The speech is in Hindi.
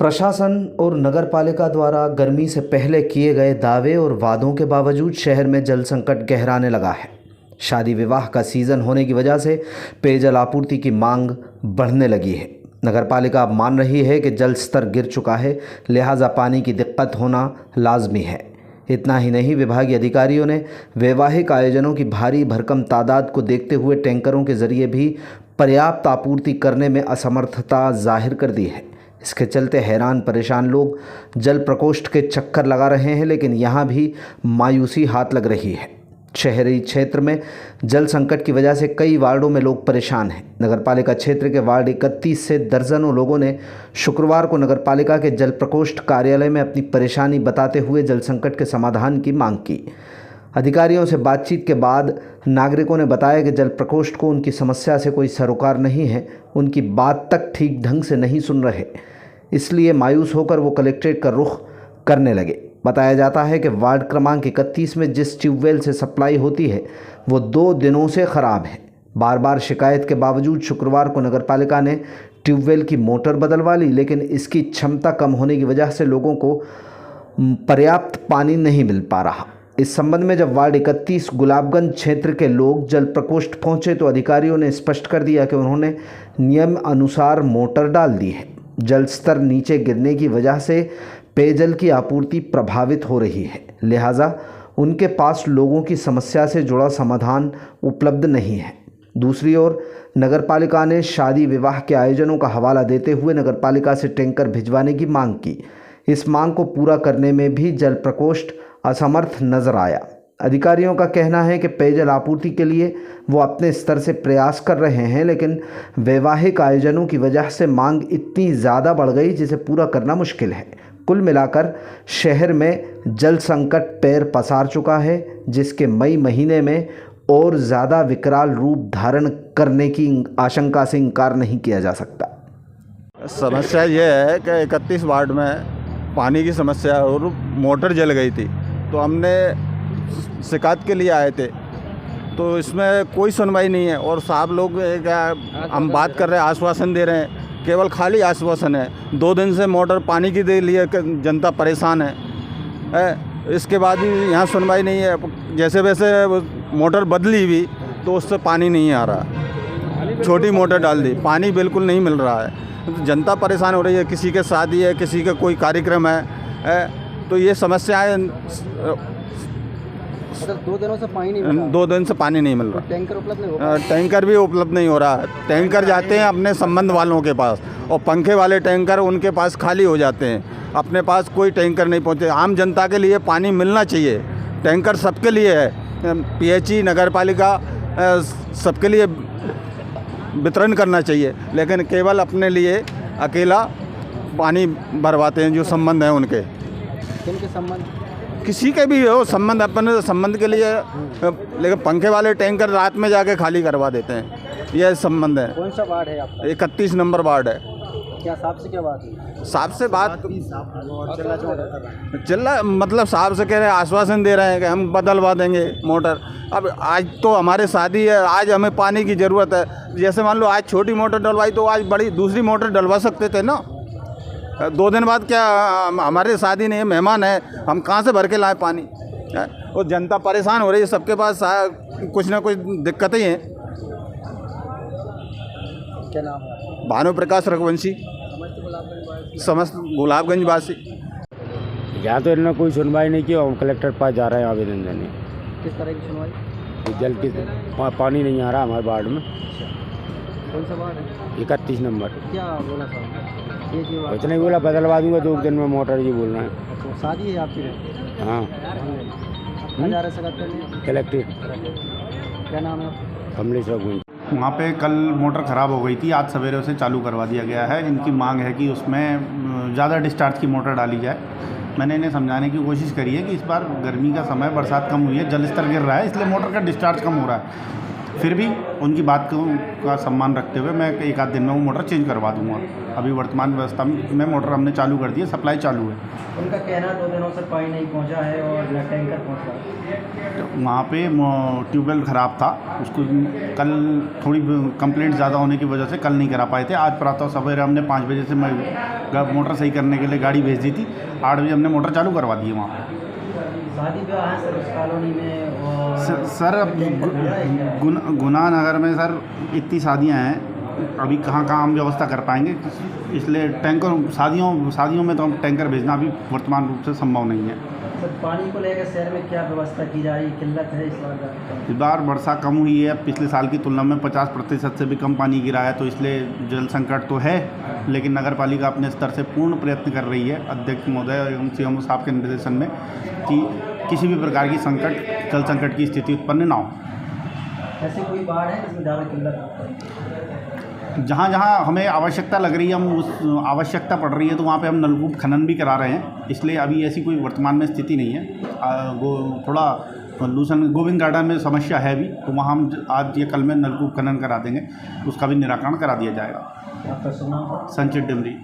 प्रशासन और नगरपालिका द्वारा गर्मी से पहले किए गए दावे और वादों के बावजूद शहर में जल संकट गहराने लगा है। शादी विवाह का सीज़न होने की वजह से पेयजल आपूर्ति की मांग बढ़ने लगी है। नगरपालिका अब मान रही है कि जल स्तर गिर चुका है, लिहाजा पानी की दिक्कत होना लाजमी है। इतना ही नहीं, विभागीय अधिकारियों ने वैवाहिक आयोजनों की भारी भरकम तादाद को देखते हुए टैंकरों के जरिए भी पर्याप्त आपूर्ति करने में असमर्थता जाहिर कर दी है। इसके चलते हैरान परेशान लोग जल प्रकोष्ठ के चक्कर लगा रहे हैं, लेकिन यहाँ भी मायूसी हाथ लग रही है। शहरी क्षेत्र में जल संकट की वजह से कई वार्डों में लोग परेशान हैं। नगरपालिका क्षेत्र के वार्ड 31 से दर्जनों लोगों ने शुक्रवार को नगरपालिका के जल प्रकोष्ठ कार्यालय में अपनी परेशानी बताते हुए जल संकट के समाधान की मांग की। अधिकारियों से बातचीत के बाद नागरिकों ने बताया कि जल प्रकोष्ठ को उनकी समस्या से कोई सरोकार नहीं है, उनकी बात तक ठीक ढंग से नहीं सुन रहे, इसलिए मायूस होकर वो कलेक्ट्रेट का रुख करने लगे। बताया जाता है कि वार्ड क्रमांक 31 में जिस ट्यूबवेल से सप्लाई होती है वो 2 दिनों से ख़राब है। बार बार शिकायत के बावजूद शुक्रवार को नगरपालिका ने ट्यूबवेल की मोटर बदलवा ली, लेकिन इसकी क्षमता कम होने की वजह से लोगों को पर्याप्त पानी नहीं मिल पा रहा। इस संबंध में जब वार्ड 31 गुलाबगंज क्षेत्र के लोग जल प्रकोष्ठ पहुंचे तो अधिकारियों ने स्पष्ट कर दिया कि उन्होंने नियम अनुसार मोटर डाल दी है। जल स्तर नीचे गिरने की वजह से पेयजल की आपूर्ति प्रभावित हो रही है, लिहाजा उनके पास लोगों की समस्या से जुड़ा समाधान उपलब्ध नहीं है। दूसरी ओर नगरपालिका ने शादी विवाह के आयोजनों का हवाला देते हुए नगरपालिका से टैंकर भिजवाने की मांग की। इस मांग को पूरा करने में भी जल प्रकोष्ठ असमर्थ नजर आया। अधिकारियों का कहना है कि पेयजल आपूर्ति के लिए वो अपने स्तर से प्रयास कर रहे हैं, लेकिन वैवाहिक आयोजनों की वजह से मांग इतनी ज़्यादा बढ़ गई जिसे पूरा करना मुश्किल है। कुल मिलाकर शहर में जल संकट पैर पसार चुका है, जिसके मई महीने में और ज़्यादा विकराल रूप धारण करने की आशंका से इनकार नहीं किया जा सकता। समस्या ये है कि 31 वार्ड में पानी की समस्या और मोटर जल गई थी, तो हमने शिकायत के लिए आए थे, तो इसमें कोई सुनवाई नहीं है। और साहब लोग हम बात कर रहे हैं, आश्वासन दे रहे हैं, केवल खाली आश्वासन है। 2 दिन से मोटर पानी की दे लिए जनता परेशान है। इसके बाद भी यहाँ सुनवाई नहीं है। जैसे वैसे मोटर बदली भी तो उससे पानी नहीं आ रहा। छोटी मोटर डाल दी, पानी बिल्कुल नहीं मिल रहा है। तो जनता परेशान हो रही है। किसी के शादी है, किसी का कोई कार्यक्रम है, तो ये समस्याएं। 2 दिनों से पानी नहीं मिल रहा। 2 दिन से पानी नहीं मिल रहा। टैंकर उपलब्ध नहीं हो रहा। टैंकर भी उपलब्ध नहीं हो रहा। टैंकर जाते हैं अपने संबंध वालों के पास, और पंखे वाले टैंकर उनके पास खाली हो जाते हैं। अपने पास कोई टैंकर नहीं पहुँचते। आम जनता के लिए पानी मिलना चाहिए। टैंकर सबके लिए है। PHE नगरपालिका सबके लिए वितरण करना चाहिए, लेकिन केवल अपने लिए अकेला पानी भरवाते हैं जो संबंध हैं उनके। किनके संबंध? किसी के भी हो संबंध, अपने संबंध के लिए। लेकिन पंखे वाले टैंकर रात में जाके खाली करवा देते हैं। यह संबंध है। कौन सा वार्ड है आपका? 31 नंबर वार्ड है। क्या साहब से क्या बात है? साहब से बात चिल्ला मतलब साहब से कह रहे हैं, आश्वासन दे रहे हैं कि हम बदलवा देंगे मोटर। अब आज तो हमारे शादी है, आज हमें पानी की ज़रूरत है। जैसे मान लो आज छोटी मोटर डलवाई तो आज बड़ी दूसरी मोटर डलवा सकते थे ना। 2 दिन बाद क्या हमारे शादी नहीं है, मेहमान है, हम कहाँ से भर के लाएँ पानी? और जनता परेशान हो रही है। सबके पास कुछ ना कुछ दिक्कतें हैं। क्या नाम है? भानु प्रकाश रघुवंशी, समस्त गुलाबगंज वासी। यहाँ तो इन्होंने कोई सुनवाई नहीं की। हम कलेक्टर के पास जा रहे हैं आवेदन देने। किस तरह की सुनवाई? जल की पानी नहीं आ रहा हमारे वार्ड में। कौन सा वार्ड है? 31 नंबर। क्या बोला साहब? कुछ नहीं बोला, बदलवा दूंगा 2 दिन में मोटर, ये बोल रहे हैं। तो शादी है आपकी? हाँ। जा रहे हैं कलेक्ट्रेट। क्या नाम है? कमलेश रघुवंशी। वहाँ पे कल मोटर ख़राब हो गई थी, आज सवेरे उसे चालू करवा दिया गया है। इनकी मांग है कि उसमें ज़्यादा डिस्चार्ज की मोटर डाली जाए। मैंने इन्हें समझाने की कोशिश करी है कि इस बार गर्मी का समय, बरसात कम हुई है, जल स्तर गिर रहा है, इसलिए मोटर का डिस्चार्ज कम हो रहा है। फिर भी उनकी बात का सम्मान रखते हुए मैं एक आध दिन में वो मोटर चेंज करवा दूँगा। अभी वर्तमान व्यवस्था में मोटर हमने चालू कर दी है, सप्लाई चालू है। उनका कहना 2 दिनों से पानी नहीं पहुंचा है और न टैंकर पहुंच रहा है। तो वहाँ पे ट्यूबवेल ख़राब था, उसको कल थोड़ी कंप्लेंट ज़्यादा होने की वजह से कल नहीं करा पाए थे। आज प्रातः सवेरे हमने 5 बजे से मोटर सही करने के लिए गाड़ी भेज दी थी, 8 बजे हमने मोटर चालू करवा दी है वहाँ पर। शादी ब्याह है सर उस कॉलोनी में और सर अब गुना नगर में सर इतनी शादियाँ हैं, अभी कहाँ हम व्यवस्था कर पाएंगे, इसलिए टैंकर शादियों में तो हम टैंकर भेजना अभी वर्तमान रूप से संभव नहीं है। सर पानी को लेकर शहर में क्या व्यवस्था की जा रही है, किल्लत है इस बार? इस बार वर्षा कम हुई है, पिछले साल की तुलना में 50% से भी कम पानी गिरा है, तो इसलिए जल संकट तो है, लेकिन नगर पालिका अपने स्तर से पूर्ण प्रयत्न कर रही है अध्यक्ष महोदय एवं सीएमओ साहब के निर्देशन में कि किसी भी प्रकार की जल संकट की स्थिति उत्पन्न ना हो। ऐसी कोई बाढ़ है जिसमें ज़्यादा किल्लत है? जहाँ जहाँ हमें आवश्यकता लग रही है, हम उस आवश्यकता पड़ रही है, तो वहाँ पे हम नलकूप खनन भी करा रहे हैं, इसलिए अभी ऐसी कोई वर्तमान में स्थिति नहीं है। थोड़ा लूसन गोविंद गार्डन में समस्या है अभी, तो वहाँ हम आज या कल में नलकूप खनन करा देंगे, उसका भी निराकरण करा दिया जाएगा। आपका सुना संचित डिमरी।